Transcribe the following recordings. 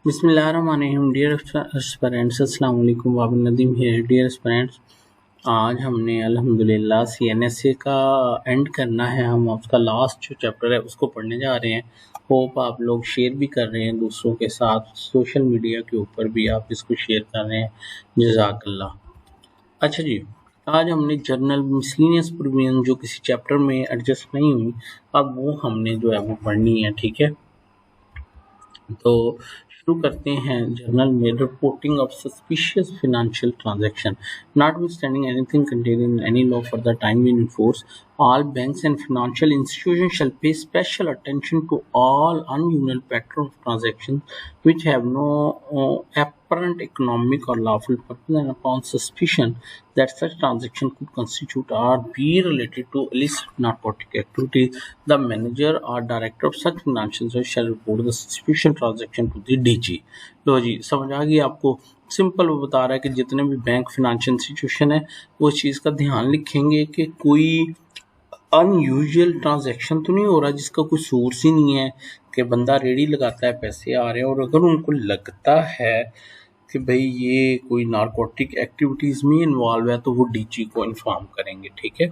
बिस्मिल्लाहिर्रहमानिर्रहीम। Dear aspirants, अस्सलाम वालेकुम। वाबिल नदीम हियर। डियर एस्पिरेंट्स, आज हमने अल्हम्दुलिल्लाह CNSA का एंड करना है। हम उसका लास्ट जो चैप्टर है उसको पढ़ने जा रहे हैं। होप आप लोग शेयर भी कर रहे हैं दूसरों के साथ, सोशल मीडिया के ऊपर भी आप इसको शेयर कर रहे हैं। जज़ाकल्लाह। अच्छा जी, आज हमने जर्नल मिसलिनियस प्रोविजन जो किसी चैप्टर में एडजस्ट नहीं हुई, अब वो हमने जो है वो पढ़नी है। ठीक है, तो शुरू करते हैं। जर्नल में reporting of suspicious financial transaction. Notwithstanding anything contained in any law for the time in force, all banks and financial institutions shall pay special attention to all unusual pattern of transactions which have no apparent economic or lawful purpose, and upon suspicion that such transaction could constitute or be related to illicit narcotic activities, the manager or director of such financial institution shall report the suspicious transaction to the DG। लो जी, समझ आ गई आपको। Simple वो बता रहा है कि जितने भी बैंक फाइनेंशियल इंस्टीट्यूशन है वो चीज़ का ध्यान लिखेंगे कि कोई अनयूजुअल ट्रांजैक्शन तो नहीं हो रहा जिसका कोई सोर्स ही नहीं है, कि बंदा रेडी लगाता है, पैसे आ रहे हैं, और अगर उनको लगता है कि भाई ये कोई नारकोटिक एक्टिविटीज़ में इन्वॉल्व है तो वो डीजी को इन्फॉर्म करेंगे। ठीक है।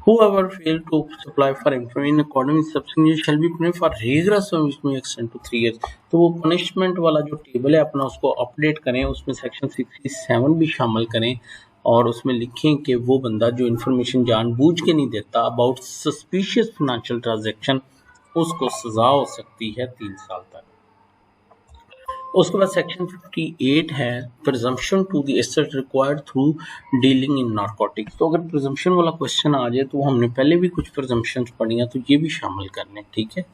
Whoever failed to supply for information in accordance with subsection shall be punished for rigorous service may extend to 3 years। तो वो पनिशमेंट वाला जो टेबल है अपना उसको अपडेट करें, उसमें सेक्शन 67 भी शामिल करें और उसमें लिखें कि वो बंदा जो इन्फॉर्मेशन जानबूझ के नहीं देता अबाउट सस्पिशियस फाइनेंशियल ट्रांजैक्शन, उसको सजा हो सकती है 3 साल तक। उसके बाद सेक्शन 58 है presumption to the asset required through dealing in narcotics. तो अगर प्रिजम्पशन वाला क्वेश्चन आ जाए तो हमने पहले भी कुछ प्रिजम्पशंस पढ़ी हैं, तो ये भी शामिल कर लें। ठीक है।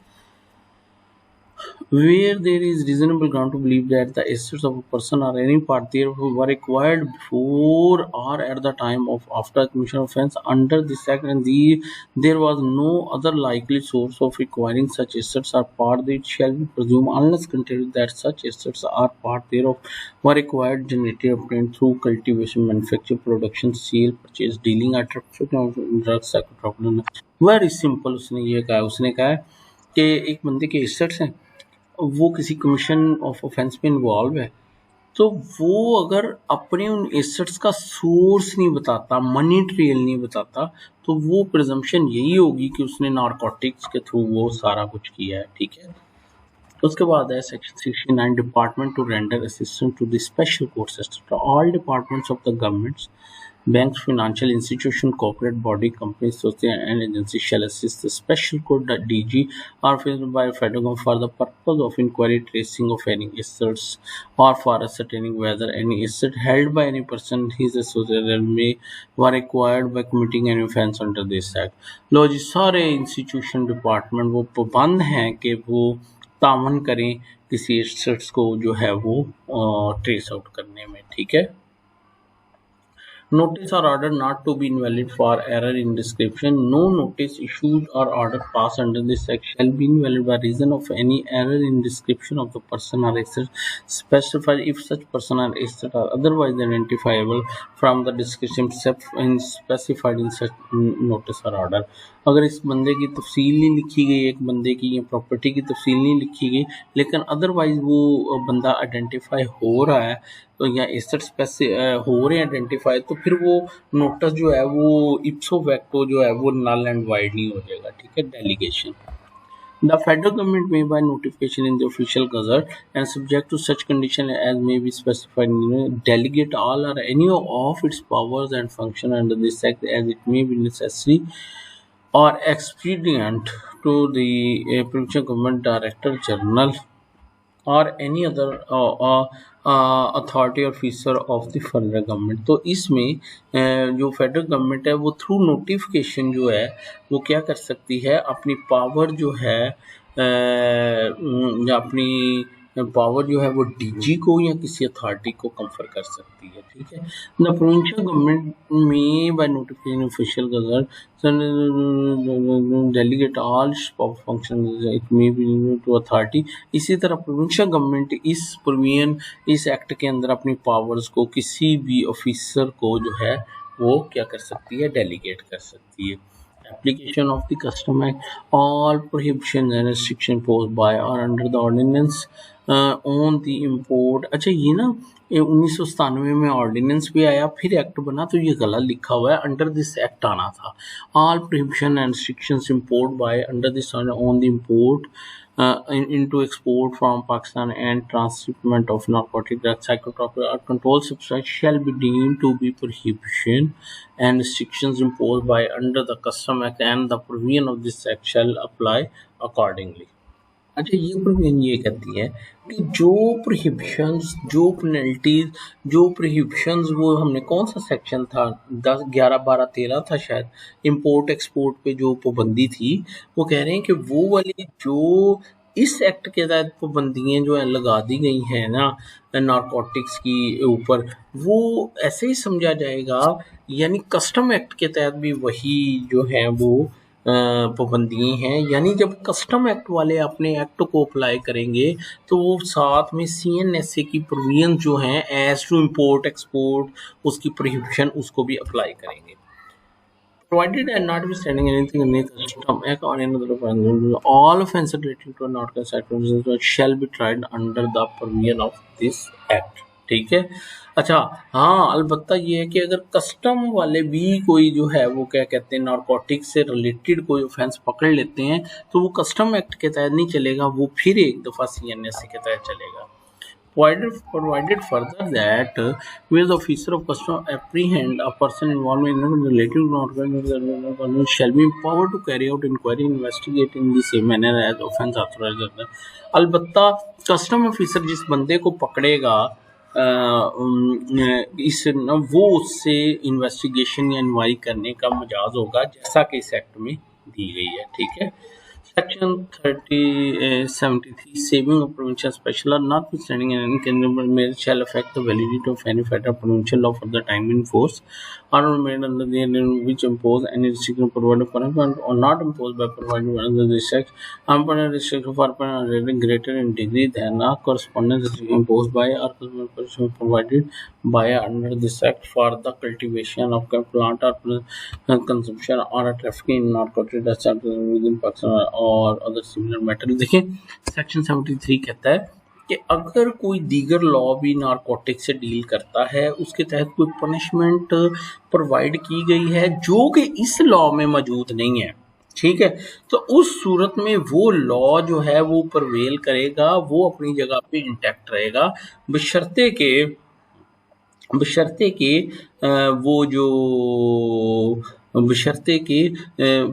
Where there is reasonable ground to believe that the assets of a person or any part thereof were acquired before or at the time of after commission of offence under this act, and there was no other likely source of acquiring such assets or part, it shall be presumed unless contended that such assets or part thereof were acquired, generated, obtained through cultivation, manufacture, production, sale, purchase, dealing or trafficking of drugs, psychotropic। Very simple उसने कहा है कि एक बंदे के assets हैं, वो किसी कमीशन ऑफ ऑफेंस में इन्वॉल्व है, तो वो अगर अपने उन एसेट्स का सोर्स नहीं बताता, मनी ट्रेल नहीं बताता, तो वो प्रिजम्पशन यही होगी कि उसने नारकोटिक्स के थ्रू वो सारा कुछ किया है। ठीक है। उसके बाद है section 69 department to render assistance to the special court system. All departments of the governments, banks, financial institution, corporate body, companies, social and agencies shall assist the special court DG or by federal government for the purpose of inquiry, tracing of any assets, or for ascertaining whether any asset held by any person his associated may were acquired by committing any offence under this act। लो जी, सारे institution department वो पाबंद हैं कि वो तावन करें किसी assets को जो है वो ट्रेस आउट करने में। ठीक है। Notice or order not to be invalid for error in description. No notice issued or order passed under this act shall be invalid by reason of any error in description of the person or asset specified if such person or asset are otherwise identifiable from the description specified in such notice or order। अगर इस बंदे की तफसील नहीं लिखी गई, एक बंदे की या प्रॉपर्टी की तफसील नहीं लिखी गई, लेकिन अदरवाइज वो बंदा आइडेंटिफाई हो रहा है तो या एसेट्स पैसे हो रहे हैं आइडेंटिफाई, तो फिर वो नोटिस जो है वो इप्सो फैक्टो जो है वो नल एंड वाइड नहीं हो जाएगा। ठीक है। Delegation. The federal government may by notification in the official gazette and subject to such condition as may be specified delegate all or any of its powers and function under this act as it may be necessary or expedient to the provincial government director general or any other authority officer of the federal government. तो इसमें जो federal government है वो through notification जो है वो क्या कर सकती है, अपनी पावर जो है या अपनी पावर जो है वो डीजी को या किसी अथॉरिटी को कंफर कर सकती है। ठीक है। द प्रोविंशियल गवर्नमेंट में by notification official gazette delegate all function it may be to authority. इसी तरह प्रोविंशियल गवर्नमेंट इस प्रोविजन इस एक्ट के अंदर अपनी पावर्स को किसी भी ऑफिसर को जो है वो क्या कर सकती है, डेलीगेट कर सकती है। Application of the Custom Act, all prohibitions and restrictions imposed by or under the ordinance on the import. अच्छा ये ना 1997 में ऑर्डिनेंस भी आया, फिर एक्ट बना, तो ये गलत लिखा हुआ है, अंडर दिस एक्ट आना था। All prohibition and restrictions import by under this on the import into export from Pakistan and transshipment of narcotic drugs, psychotropic or controlled substance shall be deemed to be prohibition and restrictions imposed by under the Custom Act and the provision of this act shall apply accordingly। अच्छा ये provision ये कहती है कि जो prohibitions, जो penalties, जो prohibitions, वो हमने कौन सा सेक्शन था 10, 11, 12, 13 था शायद, इंपोर्ट एक्सपोर्ट पे जो पाबंदी थी, वो कह रहे हैं कि वो वाली जो इस एक्ट के तहत पाबंदियाँ जो है लगा दी गई हैं ना नारकोटिक्स की ऊपर, वो ऐसे ही समझा जाएगा, यानी कस्टम एक्ट के तहत भी वही जो है वो पाबंदियाँ हैं। यानी जब कस्टम एक्ट वाले अपने एक्ट को अप्लाई करेंगे तो वो साथ में CNSA की प्रोविजन जो हैं एज टू इम्पोर्ट एक्सपोर्ट, उसकी प्रोहिबिशन उसको भी अप्लाई करेंगे। Provided and notwithstanding anything in the Custom Act or any other offence, all offences relating to narcotics activities shall be tried under the provision of this act। ठीक है। अच्छा हाँ, अलबत्ता ये है कि अगर कस्टम वाले भी कोई जो है वो क्या कहते हैं नारकोटिक्स से रिलेटेड कोई ऑफेंस पकड़ लेते हैं तो वो कस्टम एक्ट के तहत नहीं चलेगा, वो फिर एक दफ़ा CNSA के तहत चलेगा। Provided further that where the officer of custom apprehend a person involved in relating to narcotics shall be empowered to carry out inquiry investigate in the same manner as offence authorized under। अलबत्ता custom officer जिस बंदे को पकड़ेगा इस न वो उससे investigation या इंक्वायरी करने का मजाज होगा जैसा कि इस एक्ट में दी गई है। ठीक है। Section 73 saving of provincial special law notwithstanding any criminal measure shall affect the validity of any federal provincial law for the time in force or made under the which impose any restriction provided punishment or not imposed by provided under this act upon a restriction for punishment greater in degree than a corresponding restriction imposed by or punishment provided by under this act for the cultivation of plant or consumption or a trafficking in narcotic drugs within Pakistan और other similar matter. देखिए section 73 कहता है कि अगर कोई दीगर law भी narcotic से डील करता है, उसके तहत कोई पनिशमेंट प्रोवाइड की गई है जो कि इस लॉ में मौजूद नहीं है, ठीक है, तो उस सूरत में वो लॉ जो है वो परवेल करेगा, वो अपनी जगह पे इंटैक्ट रहेगा, बशर्ते के वो जो बशर्ते कि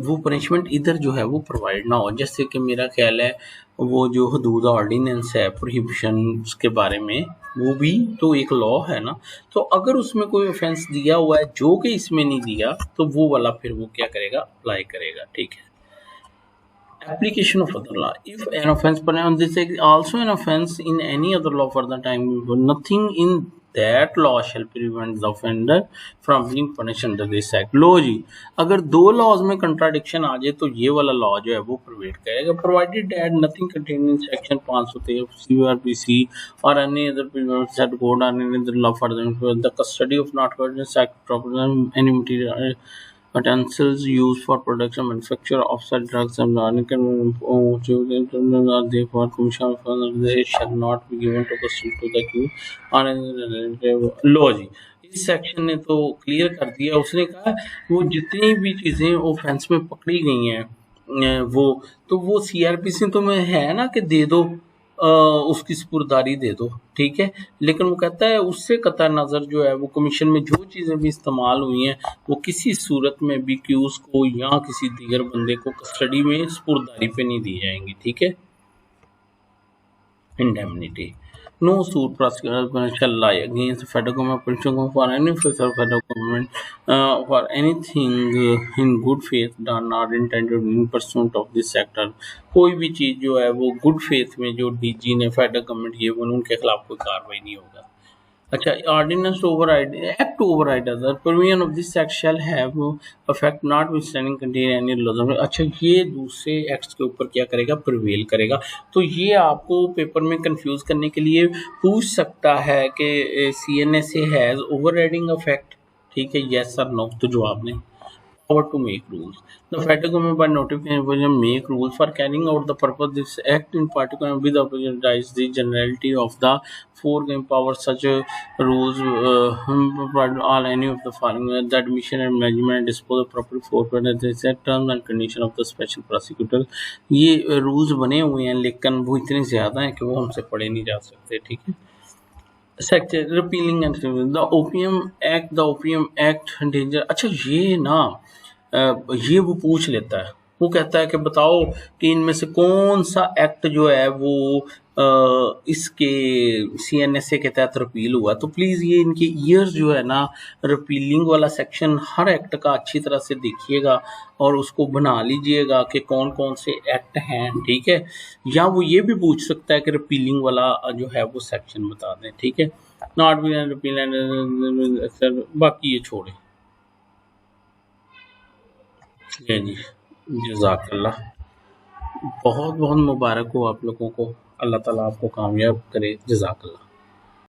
वो पनिशमेंट इधर जो है वो प्रोवाइड ना हो। जैसे कि मेरा ख्याल है वो जो हदूद ऑर्डिनेंस है प्रोहिबिशन के बारे में, वो भी तो एक लॉ है ना, तो अगर उसमें कोई ऑफेंस दिया हुआ है जो कि इसमें नहीं दिया तो वो वाला फिर वो क्या करेगा, अप्लाई करेगा। ठीक है। Application of other law. If an offence, this is also an offence in any other law for the time, nothing in that law shall prevent the offender from being punished under this act। लो जी, अगर दो laws में contradiction आ जाए तो ये वाला law जो है वो प्रोवाइड करेगा। Provided that nothing contained in section 513 CRPC or any other set code or any other law for the custody of narcotics act proper any material utensils used for production manufacture of such drugs and therefore commission they shall not be given to custody to the accused or any relative। लो जी, इस section ने तो clear कर दिया, उसने कहा वो जितनी भी चीज़ें ऑफेंस में पकड़ी गई हैं वो CRPC तो में है ना कि दे दो, उसकी सुपुर्दारी दे दो, ठीक है, लेकिन वो कहता है उससे कतई नज़र जो है वो कमीशन में जो चीज़ें भी इस्तेमाल हुई हैं वो किसी सूरत में भी क्यूज को या किसी दीगर बंदे को कस्टडी में सुपुर्दारी पे नहीं दी जाएंगी। ठीक है। Indemnity no suit prosecution shall lie against the federal government for any officer of federal government for anything in good faith done or intended in pursuant of this sector। कोई भी चीज़ जो है वो गुड फेथ में जो DG ने federal government ये उनके खिलाफ कोई कार्रवाई नहीं होगा। अच्छा, ordinance to override act to override other provision of this act shall have effect notwithstanding contain any laws. अच्छा, ये दूसरे एक्ट्स के ऊपर क्या करेगा, प्रिवेल करेगा। तो ये आपको पेपर में कंफ्यूज करने के लिए पूछ सकता है कि CNSA हैज ओवरराइडिंग इफेक्ट, ठीक है, यस और नो, तो जवाब नहीं। power to make rules. The federal government by notification make rules for carrying out the purpose. This act in particular with the generality of the foregoing powers. Such rules all any of the following: the admission and management and disposal of property forfeit. The set terms and condition of the special prosecutor. ये rules बने हुए हैं लेकिन वो इतने ज़्यादा हैं कि वो हमसे पढ़े नहीं जा सकते, ठीक है। Sector repealing and the OPM act danger. अच्छा ये ना ये वो पूछ लेता है, वो कहता है कि बताओ कि इनमें से कौन सा एक्ट जो है वो इसके सीएनएसए के तहत रिपील हुआ। तो प्लीज़ ये इनके ईयर्स जो है ना, रिपीलिंग वाला सेक्शन हर एक्ट का अच्छी तरह से देखिएगा और उसको बना लीजिएगा कि कौन कौन से एक्ट हैं, ठीक है। या वो ये भी पूछ सकता है कि रिपीलिंग वाला जो है वो सेक्शन बता दें, ठीक है। नॉट रिपील एंड बाकी ये छोड़े। जी जज़ाकल्लाह, बहुत बहुत मुबारक हो आप लोगों को, अल्लाह ताला आपको कामयाब करे। जज़ाकल्लाह।